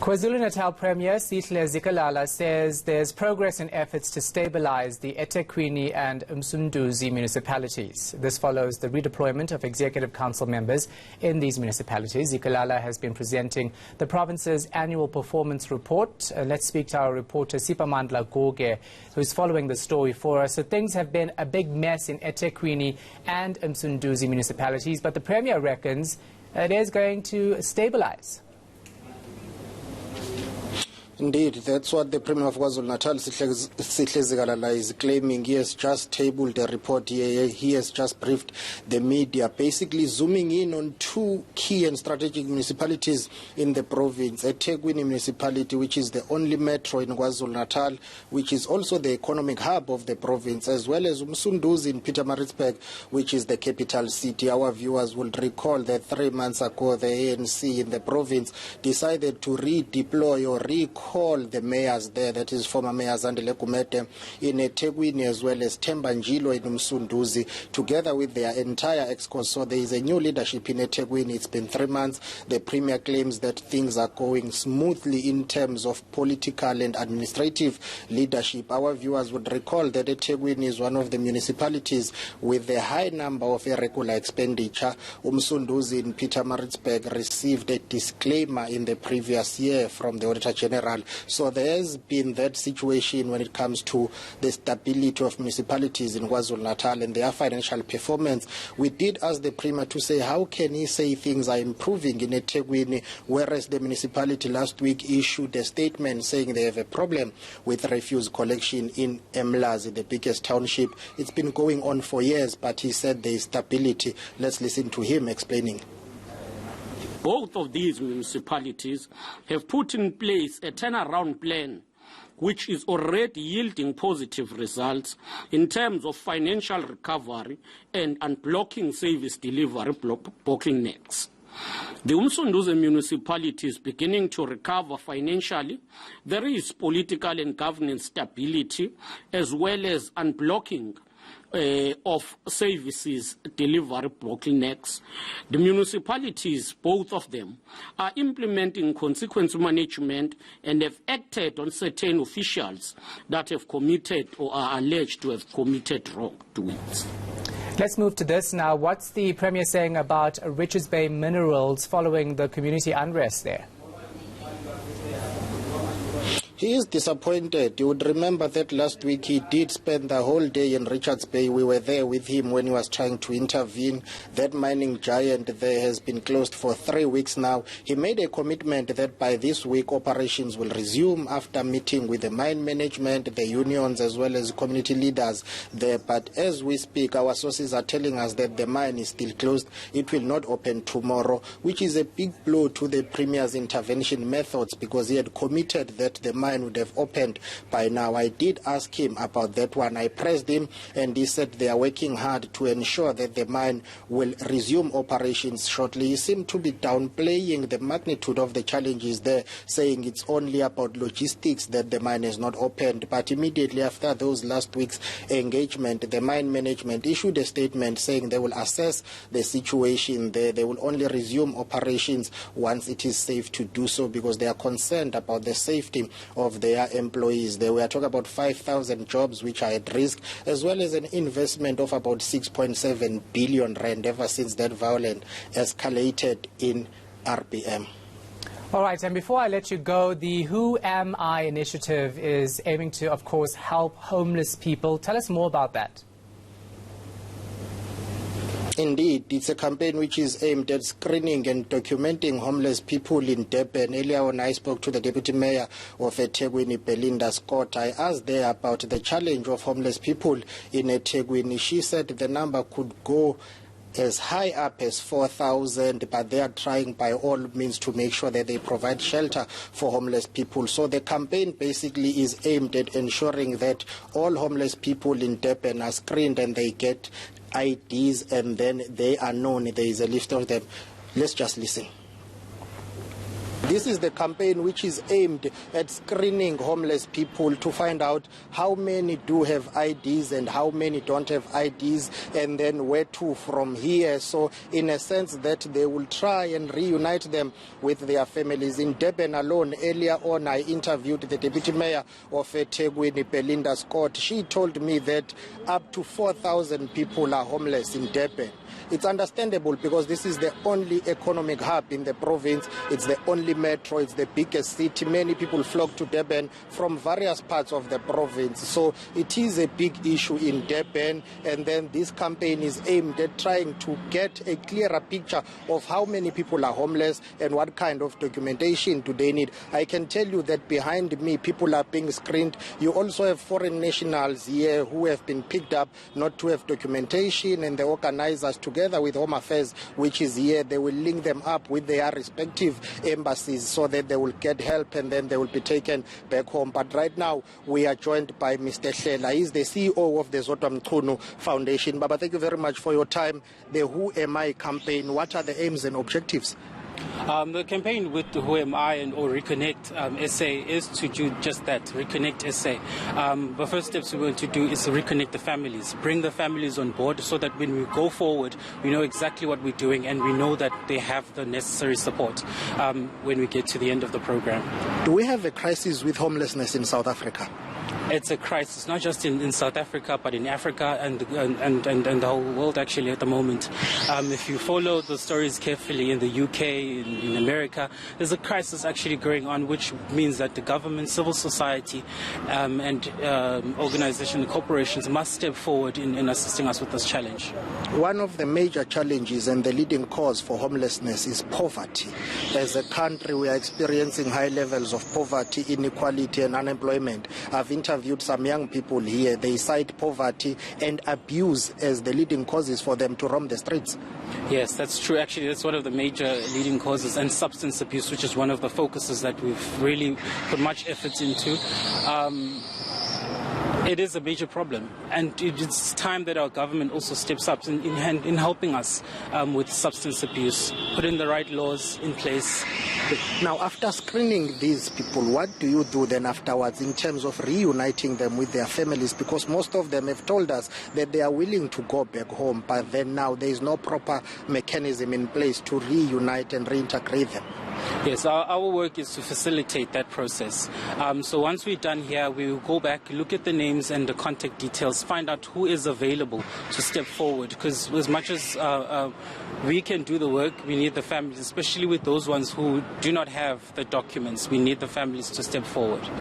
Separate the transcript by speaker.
Speaker 1: Kwazulu-Natal Premier Sihle Zikalala says there's progress in efforts to stabilise the eThekwini and Msunduzi municipalities. This follows the redeployment of executive council members in these municipalities. Zikalala has been presenting the province's annual performance report. Let's speak to our reporter Sipamandla Goge, who's following the story for us. So things have been a big mess in eThekwini and Msunduzi municipalities, but the Premier reckons it is going to stabilise.
Speaker 2: Indeed, that's what the Premier of Kwazulu-Natal Sihle Zikalala is claiming. He has just tabled a report here. He has just briefed the media, basically zooming in on two key and strategic municipalities in the province. eThekwini municipality, which is the only metro in Kwazulu-Natal, which is also the economic hub of the province, as well as Msunduzi in Pietermaritzburg, which is the capital city. Our viewers will recall that 3 months ago, the ANC in the province decided to redeploy or recall the mayors there, that is former Mayor Zandile Kumete in eThekwini, as well as Tembanjilo in Msunduzi, together with their entire exco. So there is a new leadership in eThekwini. It's been 3 months. The Premier claims that things are going smoothly in terms of political and administrative leadership. Our viewers would recall that eThekwini is one of the municipalities with a high number of irregular expenditure. Msunduzi in Pietermaritzburg received a disclaimer in the previous year from the Auditor General. So there has been that situation when it comes to the stability of municipalities in KwaZulu-Natal and their financial performance. We did ask the Premier to say how can he say things are improving in eThekwini, whereas the municipality last week issued a statement saying they have a problem with refuse collection in Mlazi, the biggest township. It's been going on for years, but he said there is stability. Let's listen to him explaining.
Speaker 3: Both of these municipalities have put in place a turnaround plan which is already yielding positive results in terms of financial recovery and unblocking service delivery bottlenecks. The Msunduzi municipality is beginning to recover financially. There is political and governance stability, as well as unblocking of services delivery bottlenecks. The municipalities, both of them, are implementing consequence management and have acted on certain officials that have committed or are alleged to have committed wrongdoings.
Speaker 1: Let's move to this now. What's the Premier saying about Richards Bay Minerals following the community unrest there?
Speaker 2: He is disappointed. You would remember that last week he did spend the whole day in Richards Bay. We were there with him when he was trying to intervene. That mining giant there has been closed for 3 weeks now. He made a commitment that by this week operations will resume after meeting with the mine management, the unions, as well as community leaders there. But as we speak, our sources are telling us that the mine is still closed. It will not open tomorrow, which is a big blow to the Premier's intervention methods, because he had committed that the mine would have opened by now. I did ask him about that one. I pressed him and he said they are working hard to ensure that the mine will resume operations shortly. He seemed to be downplaying the magnitude of the challenges there, saying it's only about logistics that the mine has not opened. But immediately after those last week's engagement, the mine management issued a statement saying they will assess the situation there. They will only resume operations once it is safe to do so, because they are concerned about the safety of their employees. They were talking about 5,000 jobs which are at risk, as well as an investment of about 6.7 billion rand ever since that violence escalated in RBM.
Speaker 1: All right, and before I let you go, the Who Am I initiative is aiming to, of course, help homeless people. Tell us more about that.
Speaker 2: Indeed, it's a campaign which is aimed at screening and documenting homeless people in Durban. Earlier on, I spoke to the Deputy Mayor of eThekwini, Belinda Scott. I asked her about the challenge of homeless people in eThekwini. She said the number could go as high up as 4,000, but they are trying by all means to make sure that they provide shelter for homeless people. So the campaign basically is aimed at ensuring that all homeless people in Durban are screened and they get IDs, and then they are known. There is a list of them. Let's just listen. This is the campaign which is aimed at screening homeless people to find out how many do have IDs and how many don't have IDs, and then where to from here. So in a sense that they will try and reunite them with their families. In Durban alone, earlier on, I interviewed the Deputy Mayor of eThekwini, Belinda Scott. She told me that up to 4,000 people are homeless in Durban. It's understandable because this is the only economic hub in the province. It's the only metro. It's the biggest city. Many people flock to Durban from various parts of the province. So it is a big issue in Durban. And then this campaign is aimed at trying to get a clearer picture of how many people are homeless and what kind of documentation do they need. I can tell you that behind me, people are being screened. You also have foreign nationals here who have been picked up not to have documentation, and the organizers together with Home Affairs, which is here, they will link them up with their respective embassies so that they will get help and then they will be taken back home. But right now, we are joined by Mr. Hlela. He's the CEO of the Zodwa Mchunu Foundation. Baba, thank you very much for your time. The Who Am I campaign, what are the aims and objectives?
Speaker 4: The campaign with Who Am I or Reconnect SA is to do just that, Reconnect SA. The first steps we want to do is to reconnect the families, bring the families on board so that when we go forward, we know exactly what we're doing and we know that they have the necessary support when we get to the end of the program.
Speaker 2: Do we have a crisis with homelessness in South Africa?
Speaker 4: It's a crisis, not just in South Africa, but in Africa and the whole world actually at the moment. If you follow the stories carefully in the UK, in America, there's a crisis actually going on, which means that the government, civil society, and organizations, corporations must step forward in assisting us with this challenge.
Speaker 2: One of the major challenges and the leading cause for homelessness is poverty. As a country, we are experiencing high levels of poverty, inequality, and unemployment. I've interviewed some young people here. They cite poverty and abuse as the leading causes for them to roam the streets.
Speaker 4: Yes, that's true. Actually, that's one of the major leading causes, and substance abuse, which is one of the focuses that we've really put much effort into. It is a major problem, and it's time that our government also steps up in helping us with substance abuse, put in the right laws in place.
Speaker 2: Now, after screening these people, what do you do then afterwards in terms of reuniting them with their families? Because most of them have told us that they are willing to go back home, but then now there is no proper mechanism in place to reunite and reintegrate them.
Speaker 4: Yes, our work is to facilitate that process. So once we're done here, we will go back, look at the names and the contact details, find out who is available to step forward. Because as much as we can do the work, we need the families, especially with those ones who do not have the documents. We need the families to step forward.